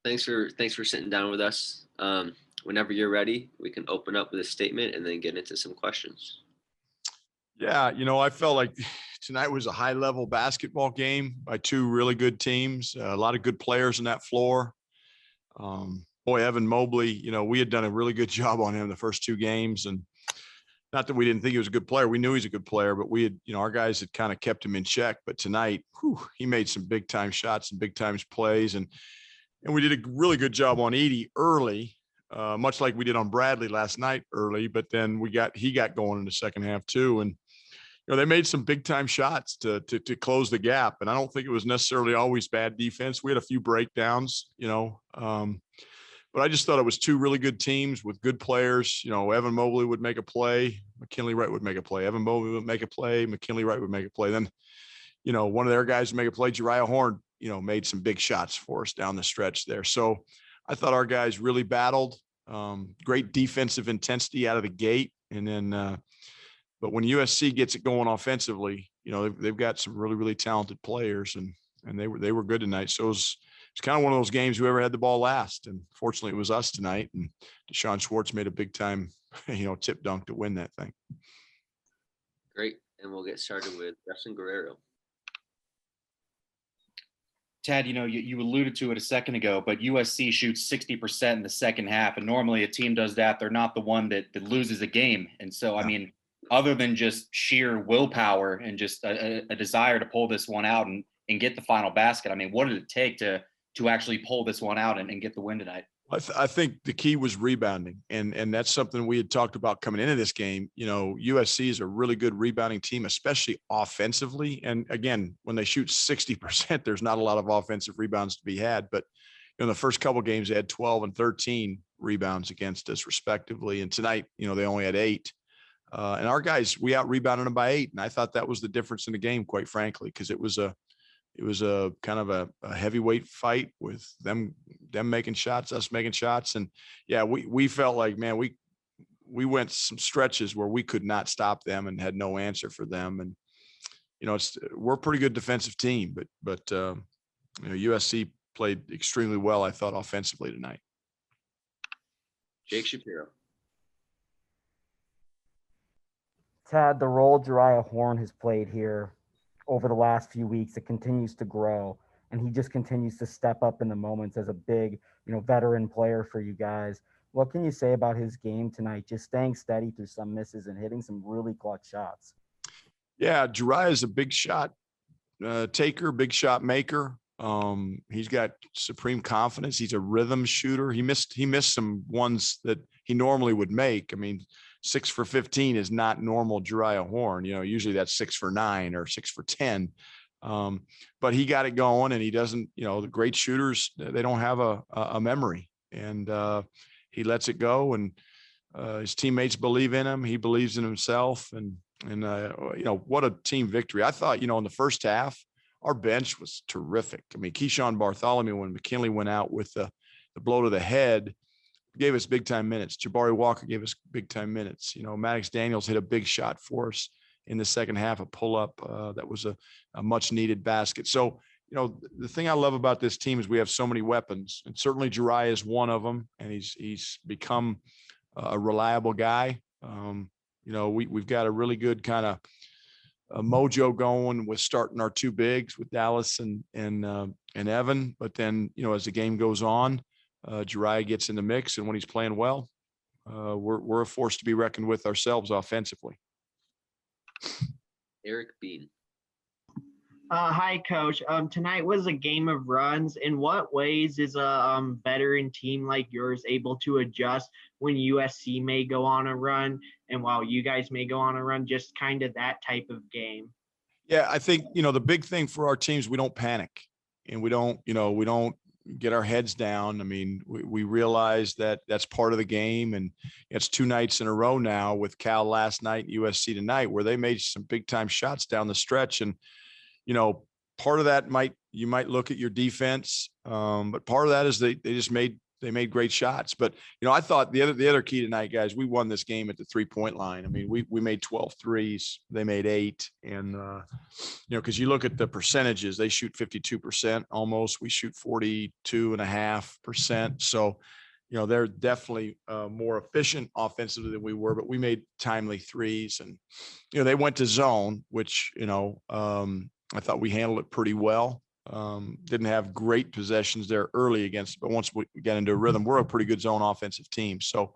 Thanks for sitting down with us. Whenever you're ready, we can open up with a statement and then get into some questions. Yeah, I felt like tonight was a high-level basketball game by two really good teams, a lot of good players on that floor. Boy, Evan Mobley, we had done a really good job on him the first two games, and not that we didn't think he was a good player. We knew he's a good player, but we had, our guys had kind of kept him in check. But tonight, he made some big-time shots and big-time plays, and we did a really good job on Edey early, much like we did on Bradley last night early. But then he got going in the second half too, and they made some big time shots to close the gap. And I don't think it was necessarily always bad defense. We had a few breakdowns, but I just thought it was two really good teams with good players. Evan Mobley would make a play. McKinley Wright would make a play. Evan Mobley would make a play. McKinley Wright would make a play. Then, one of their guys would make a play. Jariah Horn, made some big shots for us down the stretch there. So I thought our guys really battled. Great defensive intensity out of the gate. And then, but when USC gets it going offensively, they've got some really, really talented players, and they were good tonight. So it's kind of one of those games, whoever had the ball last. And fortunately, it was us tonight. And Deshaun Schwartz made a big time, tip dunk to win that thing. Great. And we'll get started with Justin Guerrero. Tad, you alluded to it a second ago, but USC shoots 60% in the second half. And normally a team does that. They're not the one that loses a game. And so, yeah. I mean, other than just sheer willpower and just a desire to pull this one out and get the final basket, I mean, what did it take to actually pull this one out and get the win tonight? I think the key was rebounding, and that's something we had talked about coming into this game. USC is a really good rebounding team, especially offensively. And again, when they shoot 60%, there's not a lot of offensive rebounds to be had. But in the first couple of games, they had 12 and 13 rebounds against us, respectively. And tonight, they only had 8. And our guys, we out rebounded them by 8. And I thought that was the difference in the game, quite frankly, because it was a kind of a heavyweight fight with them making shots, us making shots. And yeah, we felt like, man, we went some stretches where we could not stop them and had no answer for them. And, we're a pretty good defensive team, but USC played extremely well, I thought, offensively tonight. Jake Shapiro. Tad, the role Jariah Horn has played here over the last few weeks, it continues to grow, and he just continues to step up in the moments as a big, veteran player for you guys. What can you say about his game tonight, just staying steady through some misses and hitting some really clutch shots? Yeah, Jariah is a big shot taker, big shot maker. He's got supreme confidence. He's a rhythm shooter. He missed some ones that he normally would make. I mean, 6 for 15 is not normal Jariah Horn. Usually that's 6 for 9 or 6 for 10. But he got it going, and he doesn't, the great shooters, they don't have a memory, and he lets it go, and his teammates believe in him. He believes in himself, and what a team victory. I thought, in the first half, our bench was terrific. I mean, Keyshawn Bartholomew, when McKinley went out with the blow to the head, gave us big time minutes. Jabari Walker gave us big time minutes. Maddox Daniels hit a big shot for us in the second half, a pull up that was a much needed basket. So, the thing I love about this team is we have so many weapons, and certainly Jariah is one of them, and he's become a reliable guy. We've got a really good kind of mojo going with starting our two bigs with Dallas and Evan. But then, as the game goes on, Jariah gets in the mix, and when he's playing well, we're a force to be reckoned with ourselves offensively. Eric Bean. Hi, Coach. Tonight was a game of runs. In what ways is a veteran team like yours able to adjust when USC may go on a run, and while you guys may go on a run, just kind of that type of game? Yeah, I think, the big thing for our teams, we don't panic, and we don't get our heads down. I mean, we realize that that's part of the game, and it's 2 nights in a row now with Cal last night and USC tonight, where they made some big time shots down the stretch. And, part of that you might look at your defense, but part of that is they just made They made great shots. But, I thought the other key tonight, guys, we won this game at the 3-point line. I mean, we made 12 threes. They made 8. And, because you look at the percentages, they shoot 52% almost. We shoot 42.5%. So, they're definitely more efficient offensively than we were, but we made timely threes. And, they went to zone, which, I thought we handled it pretty well. Didn't have great possessions there early against, but once we got into a rhythm, we're a pretty good zone offensive team. So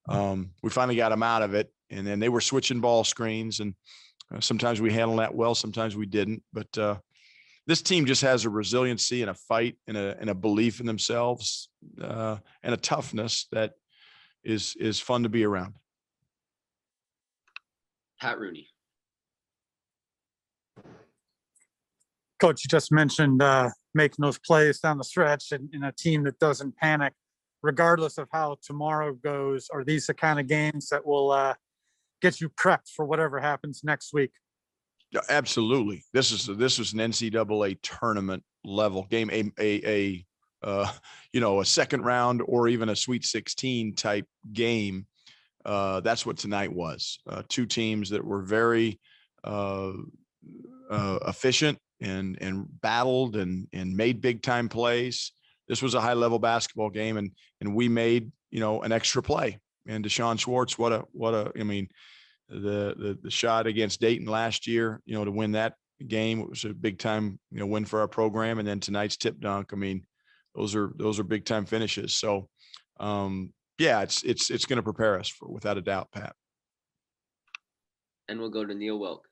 we finally got them out of it, and then they were switching ball screens, and sometimes we handled that well, sometimes we didn't. But this team just has a resiliency and a fight and a belief in themselves and a toughness that is fun to be around. Pat Rooney. Coach, you just mentioned making those plays down the stretch in a team that doesn't panic, regardless of how tomorrow goes. Are these the kind of games that will get you prepped for whatever happens next week? Yeah, absolutely. This was an NCAA tournament level game, a second round or even a Sweet 16 type game. That's what tonight was. Two teams that were very efficient and battled and made big time plays. This was a high level basketball game, and we made an extra play. And Deshaun Schwartz, the shot against Dayton last year, to win that game, it was a big time win for our program. And then tonight's tip dunk, I mean, those are big time finishes. So it's going to prepare us without a doubt, Pat. And we'll go to Neil Wilk.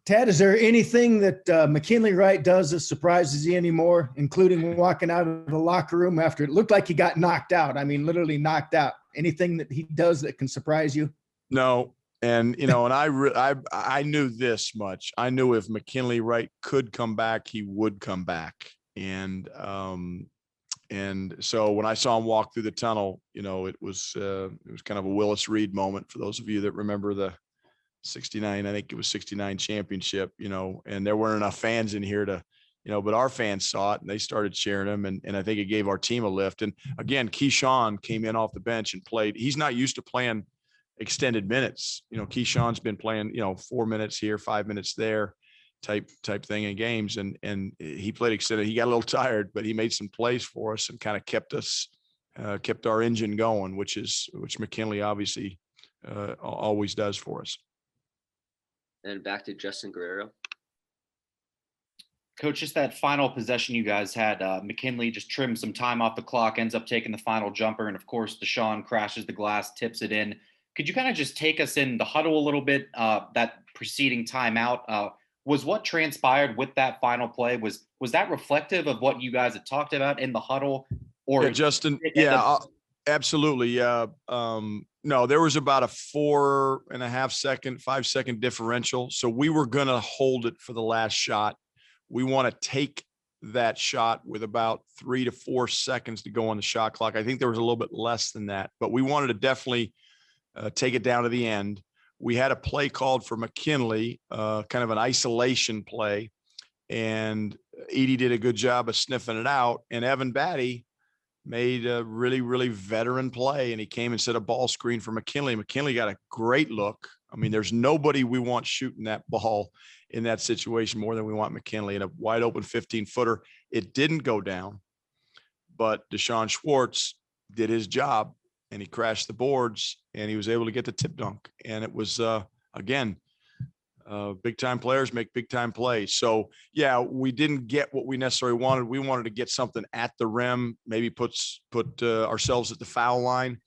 Tad, is there anything that McKinley Wright does that surprises you anymore, including walking out of the locker room after it looked like he got knocked out? I mean, literally knocked out. Anything that he does that can surprise you? No. And, and I knew this much. I knew if McKinley Wright could come back, he would come back. And so when I saw him walk through the tunnel, it was kind of a Willis Reed moment for those of you that remember the 69, I think it was 69 championship, and there weren't enough fans in here to, but our fans saw it and they started cheering him. And I think it gave our team a lift. And again, Keyshawn came in off the bench and played. He's not used to playing extended minutes. Keyshawn's been playing, 4 minutes here, 5 minutes there type thing in games. And he played extended. He got a little tired, but he made some plays for us and kind of kept our engine going, which McKinley obviously always does for us. And back to Justin Guerrero. Coach, just that final possession you guys had, McKinley just trimmed some time off the clock, ends up taking the final jumper. And of course, Deshaun crashes the glass, tips it in. Could you kind of just take us in the huddle a little bit, that preceding timeout? Was what transpired with that final play, was that reflective of what you guys had talked about in the huddle? Or Justin, absolutely. No, there was about a 5 second differential. So we were going to hold it for the last shot. We want to take that shot with about 3 to 4 seconds to go on the shot clock. I think there was a little bit less than that, but we wanted to definitely take it down to the end. We had a play called for McKinley, kind of an isolation play, and Edie did a good job of sniffing it out. And Evan Batty made a really, really veteran play, and he came and set a ball screen for McKinley. McKinley got a great look. I mean, there's nobody we want shooting that ball in that situation more than we want McKinley in a wide open 15-footer. It didn't go down, but Deshaun Schwartz did his job, and he crashed the boards, and he was able to get the tip dunk. And it was, again, big time players make big time plays. So yeah, we didn't get what we necessarily wanted. We wanted to get something at the rim, maybe put ourselves at the foul line.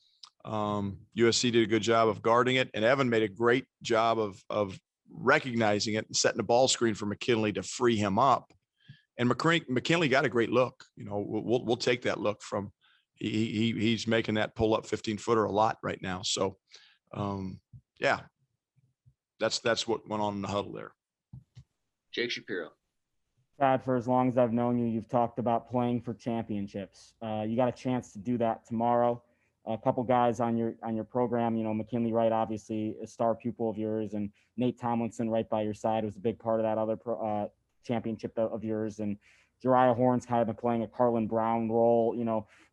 USC did a good job of guarding it, and Evan made a great job of recognizing it and setting the ball screen for McKinley to free him up. And McKinley got a great look. We'll take that look from. He's making that pull up 15-footer a lot right now. So yeah. That's what went on in the huddle there. Jake Shapiro. Tad, for as long as I've known you, you've talked about playing for championships. You got a chance to do that tomorrow. A couple guys on your program, McKinley Wright, obviously a star pupil of yours, and Nate Tomlinson right by your side was a big part of that other championship of yours. And Jariah Horn's kind of been playing a Carlin Brown role.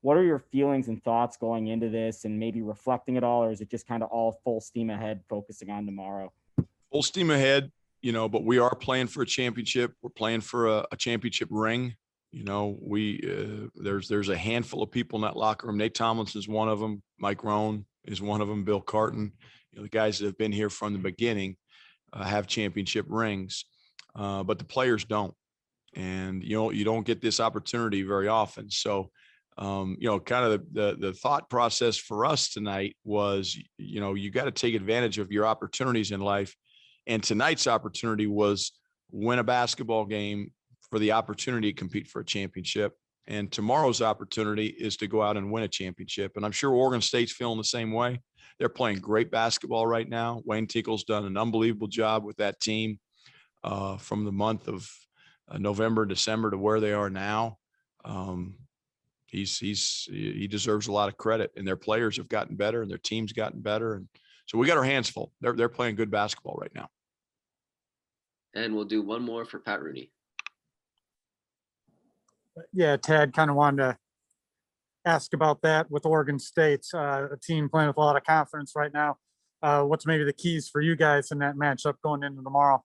What are your feelings and thoughts going into this, and maybe reflecting it all, or is it just kind of all full steam ahead, focusing on tomorrow? Full steam ahead, but we are playing for a championship. We're playing for a championship ring. There's a handful of people in that locker room. Nate Tomlinson's one of them. Mike Rohn is one of them. Bill Carton, the guys that have been here from the beginning have championship rings, but the players don't. And, you don't get this opportunity very often. So, kind of the thought process for us tonight was, you got to take advantage of your opportunities in life. And tonight's opportunity was win a basketball game for the opportunity to compete for a championship. And tomorrow's opportunity is to go out and win a championship. And I'm sure Oregon State's feeling the same way. They're playing great basketball right now. Wayne Tinkle's done an unbelievable job with that team from the month of November, December to where they are now. He deserves a lot of credit, and their players have gotten better and their team's gotten better. And so we got our hands full. They're playing good basketball right now. And we'll do one more for Pat Rooney. Yeah, Tad, kind of wanted to ask about that with Oregon State, a team playing with a lot of confidence right now. What's maybe the keys for you guys in that matchup going into tomorrow?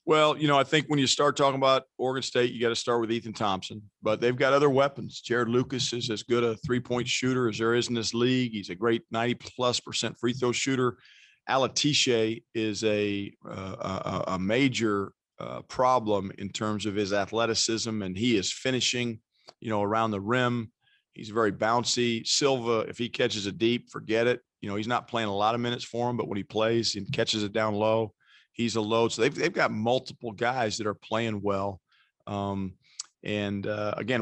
Well, I think when you start talking about Oregon State, you got to start with Ethan Thompson, but they've got other weapons. Jared Lucas is as good a three-point shooter as there is in this league. He's a great 90+% free throw shooter. Alatishe is a major problem in terms of his athleticism, and he is finishing, around the rim. He's very bouncy. Silva, if he catches it deep, forget it. He's not playing a lot of minutes for him, but when he plays and catches it down low, he's a load. So they've got multiple guys that are playing well. Again,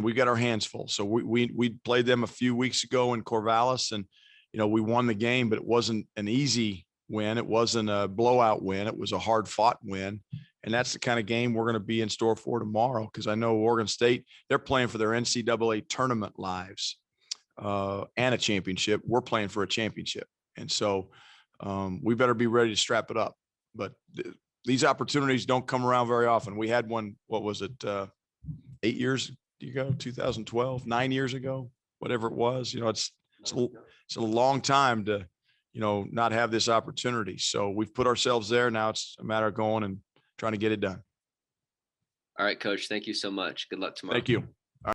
we got our hands full. So we played them a few weeks ago in Corvallis, and, we won the game, but it wasn't an easy win. It wasn't a blowout win. It was a hard fought win. And that's the kind of game we're going to be in store for tomorrow, because I know Oregon State, they're playing for their NCAA tournament lives and a championship. We're playing for a championship. And so we better be ready to strap it up. But these opportunities don't come around very often. We had one, what was it, 8 years ago, 2012, 9 years ago, whatever it was. It's a long time to, not have this opportunity. So we've put ourselves there. Now it's a matter of going and trying to get it done. All right, Coach. Thank you so much. Good luck tomorrow. Thank you.